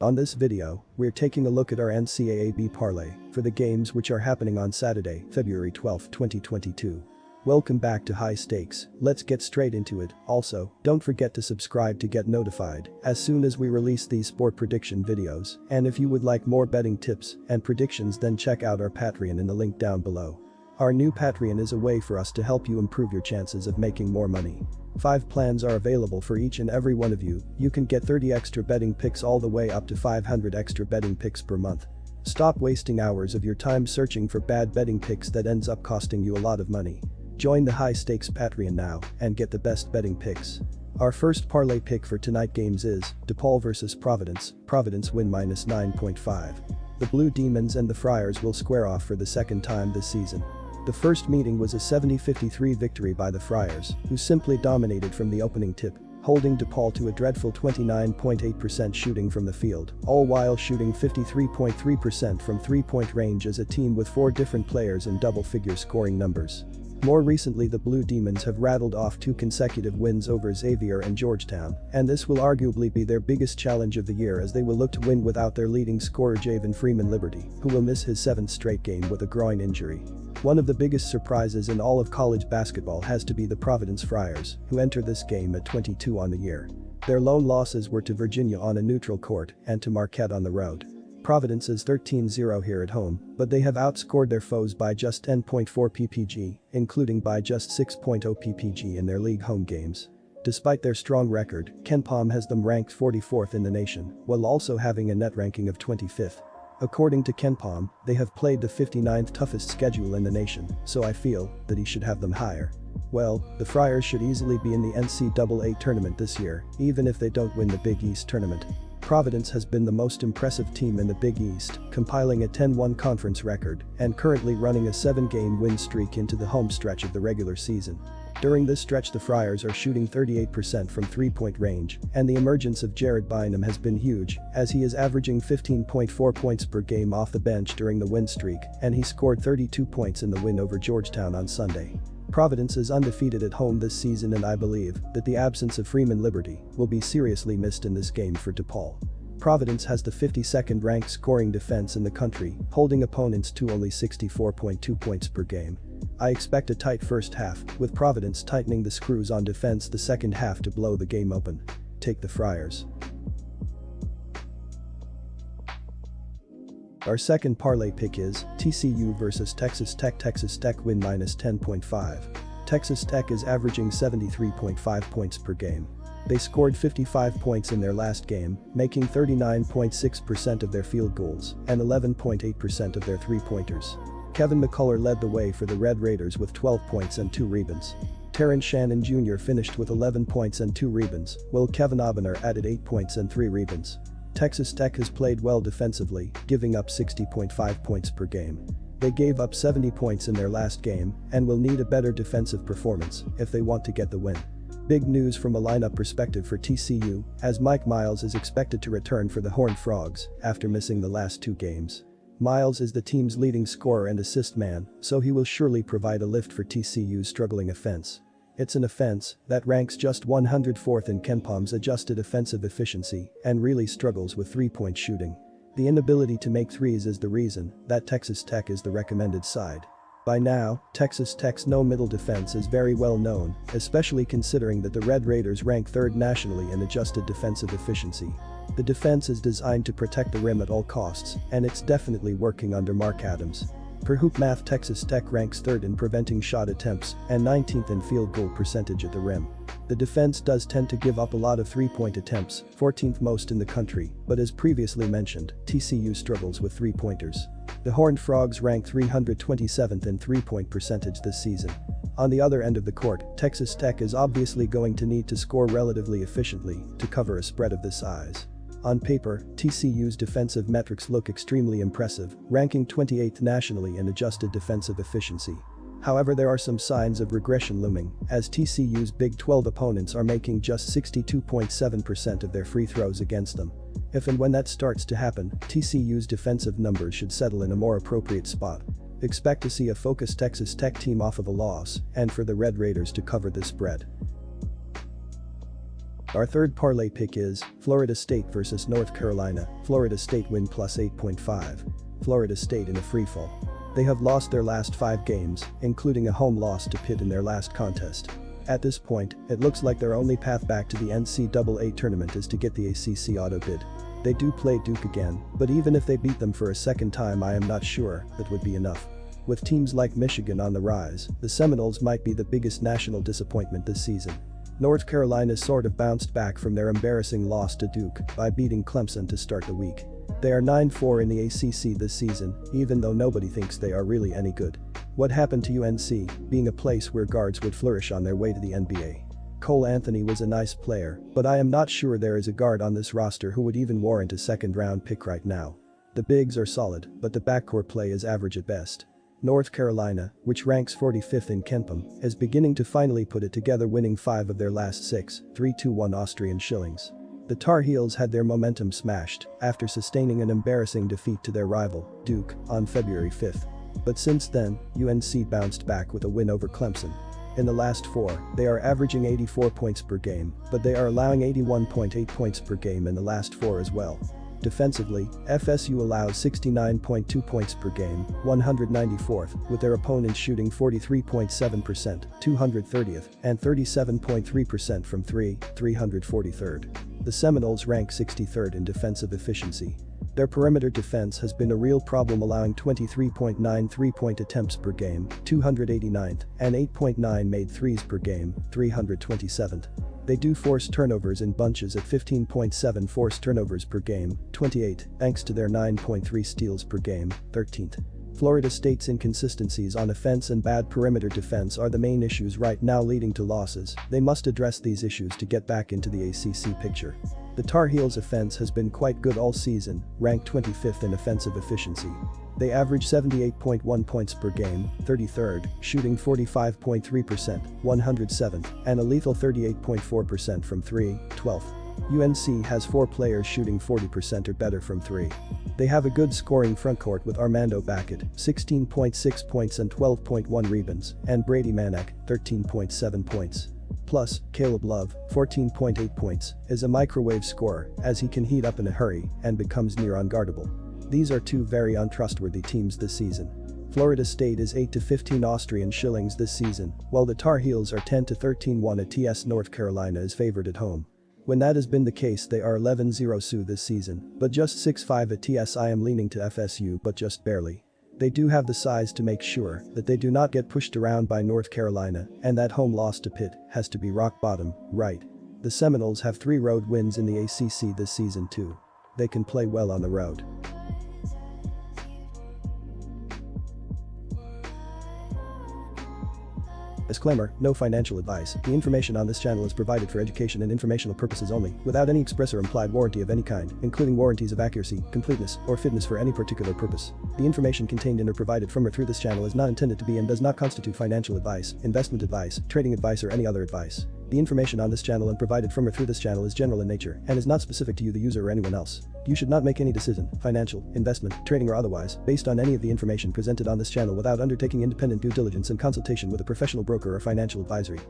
On this video, we're taking a look at our NCAAB parlay for the games which are happening on Saturday, February 12, 2022. Welcome back to High Stakes, let's get straight into it. Also, don't forget to subscribe to get notified as soon as we release these sport prediction videos, and if you would like more betting tips and predictions, then check out our Patreon in the link down below. Our new Patreon is a way for us to help you improve your chances of making more money. 5 plans are available for each and every one of you. You can get 30 extra betting picks all the way up to 500 extra betting picks per month. Stop wasting hours of your time searching for bad betting picks that ends up costing you a lot of money. Join the High Stakes Patreon now and get the best betting picks. Our first parlay pick for tonight games is DePaul vs Providence. Providence win -9.5. The Blue Demons and the Friars will square off for the second time this season. The first meeting was a 70-53 victory by the Friars, who simply dominated from the opening tip, holding DePaul to a dreadful 29.8% shooting from the field, all while shooting 53.3% from three-point range as a team with 4 different players in double-figure scoring numbers. More recently, the Blue Demons have rattled off 2 consecutive wins over Xavier and Georgetown, and this will arguably be their biggest challenge of the year as they will look to win without their leading scorer Javen Freeman-Liberty, who will miss his 7th straight game with a groin injury. One of the biggest surprises in all of college basketball has to be the Providence Friars, who enter this game at 22 on the year. Their lone losses were to Virginia on a neutral court and to Marquette on the road. Providence is 13-0 here at home, but they have outscored their foes by just 10.4 ppg, including by just 6.0 ppg in their league home games. Despite their strong record, KenPom has them ranked 44th in the nation, while also having a net ranking of 25th. According to KenPom, they have played the 59th toughest schedule in the nation, so I feel that he should have them higher. Well, the Friars should easily be in the NCAA tournament this year, even if they don't win the Big East tournament. Providence has been the most impressive team in the Big East, compiling a 10-1 conference record and currently running a 7-game win streak into the home stretch of the regular season. During this stretch, the Friars are shooting 38% from three-point range, and the emergence of Jared Bynum has been huge, as he is averaging 15.4 points per game off the bench during the win streak, and he scored 32 points in the win over Georgetown on Sunday. Providence is undefeated at home this season, and I believe that the absence of Freeman-Liberty will be seriously missed in this game for DePaul. Providence has the 52nd ranked scoring defense in the country, holding opponents to only 64.2 points per game. I expect a tight first half, with Providence tightening the screws on defense the second half to blow the game open. Take the Friars. Our second parlay pick is TCU vs Texas Tech. Texas Tech win -10.5. Texas Tech is averaging 73.5 points per game. They scored 55 points in their last game, making 39.6% of their field goals and 11.8% of their three-pointers. Kevin McCullough led the way for the Red Raiders with 12 points and 2 rebounds. Terrence Shannon Jr. finished with 11 points and 2 rebounds, while Kevin Obener added 8 points and 3 rebounds. Texas Tech has played well defensively, giving up 60.5 points per game. They gave up 70 points in their last game and will need a better defensive performance if they want to get the win. Big news from a lineup perspective for TCU, as Mike Miles is expected to return for the Horned Frogs after missing the last 2 games. Miles is the team's leading scorer and assist man, so he will surely provide a lift for TCU's struggling offense. It's an offense that ranks just 104th in KenPom's adjusted offensive efficiency and really struggles with three-point shooting. The inability to make threes is the reason that Texas Tech is the recommended side. By now, Texas Tech's no-middle defense is very well known, especially considering that the Red Raiders rank 3rd nationally in adjusted defensive efficiency. The defense is designed to protect the rim at all costs, and it's definitely working under Mark Adams. Per Hoop Math, Texas Tech ranks 3rd in preventing shot attempts and 19th in field goal percentage at the rim. The defense does tend to give up a lot of three-point attempts, 14th most in the country, but as previously mentioned, TCU struggles with three-pointers. The Horned Frogs rank 327th in three-point percentage this season. On the other end of the court, Texas Tech is obviously going to need to score relatively efficiently to cover a spread of this size. On paper, TCU's defensive metrics look extremely impressive, ranking 28th nationally in adjusted defensive efficiency. However, there are some signs of regression looming, as TCU's Big 12 opponents are making just 62.7% of their free throws against them. If and when that starts to happen, TCU's defensive numbers should settle in a more appropriate spot. Expect to see a focused Texas Tech team off of a loss, and for the Red Raiders to cover this spread. Our third parlay pick is Florida State versus North Carolina. Florida State win plus 8.5. Florida State in a freefall. They have lost their last 5 games, including a home loss to Pitt in their last contest. At this point, it looks like their only path back to the NCAA tournament is to get the ACC auto bid. They do play Duke again, but even if they beat them for a second time, I am not sure that would be enough. With teams like Michigan on the rise, the Seminoles might be the biggest national disappointment this season. North Carolina sort of bounced back from their embarrassing loss to Duke by beating Clemson to start the week. They are 9-4 in the ACC this season, even though nobody thinks they are really any good. What happened to UNC, being a place where guards would flourish on their way to the NBA? Cole Anthony was a nice player, but I am not sure there is a guard on this roster who would even warrant a second-round pick right now. The bigs are solid, but the backcourt play is average at best. North Carolina, which ranks 45th in KenPom, is beginning to finally put it together, winning 5 of their last 6, 3-1 Austrian shillings. The Tar Heels had their momentum smashed after sustaining an embarrassing defeat to their rival, Duke, on February 5th. But since then, UNC bounced back with a win over Clemson. In the last 4, they are averaging 84 points per game, but they are allowing 81.8 points per game in the last 4 as well. Defensively, FSU allows 69.2 points per game, 194th, with their opponents shooting 43.7%, 230th, and 37.3% from 3, 343rd. The Seminoles rank 63rd in defensive efficiency. Their perimeter defense has been a real problem, allowing 23.9 3-point attempts per game, 289th, and 8.9 made threes per game, 327th. They do force turnovers in bunches at 15.7 forced turnovers per game, 28, thanks to their 9.3 steals per game, 13th. Florida State's inconsistencies on offense and bad perimeter defense are the main issues right now, leading to losses. They must address these issues to get back into the ACC picture. The Tar Heels' offense has been quite good all season, ranked 25th in offensive efficiency. They average 78.1 points per game, 33rd, shooting 45.3%, 107th, and a lethal 38.4% from 3, 12th. UNC has 4 players shooting 40% or better from 3. They have a good scoring frontcourt with Armando Bacot, 16.6 points and 12.1 rebounds, and Brady Manek, 13.7 points. Plus, Caleb Love, 14.8 points, is a microwave scorer as he can heat up in a hurry and becomes near unguardable. These are 2 very untrustworthy teams this season. Florida State is 8-15 Austrian shillings this season, while the Tar Heels are 10-13-1 at TS. North Carolina is favored at home. When that has been the case, they are 11-0 SU this season, but just 6-5 at TS. I am leaning to FSU, but just barely. They do have the size to make sure that they do not get pushed around by North Carolina, and that home loss to Pitt has to be rock bottom, right? The Seminoles have 3 road wins in the ACC this season too. They can play well on the road. Disclaimer, no financial advice. The information on this channel is provided for education and informational purposes only, without any express or implied warranty of any kind, including warranties of accuracy, completeness, or fitness for any particular purpose. The information contained in or provided from or through this channel is not intended to be and does not constitute financial advice, investment advice, trading advice, or any other advice. The information on this channel and provided from or through this channel is general in nature and is not specific to you, the user, or anyone else. You should not make any decision, financial, investment, trading, or otherwise, based on any of the information presented on this channel without undertaking independent due diligence and consultation with a professional broker or financial advisory.